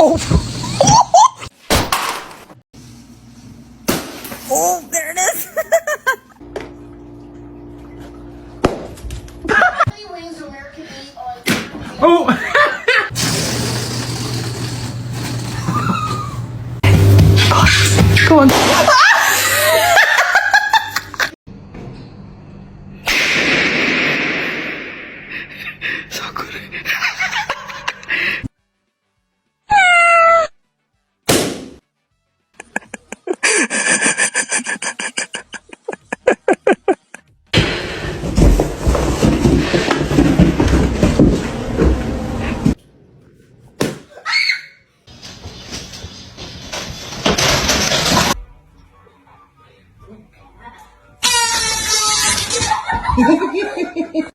Oh! Oh, there it is! How many wings American eat on? Oh! Come on. So good.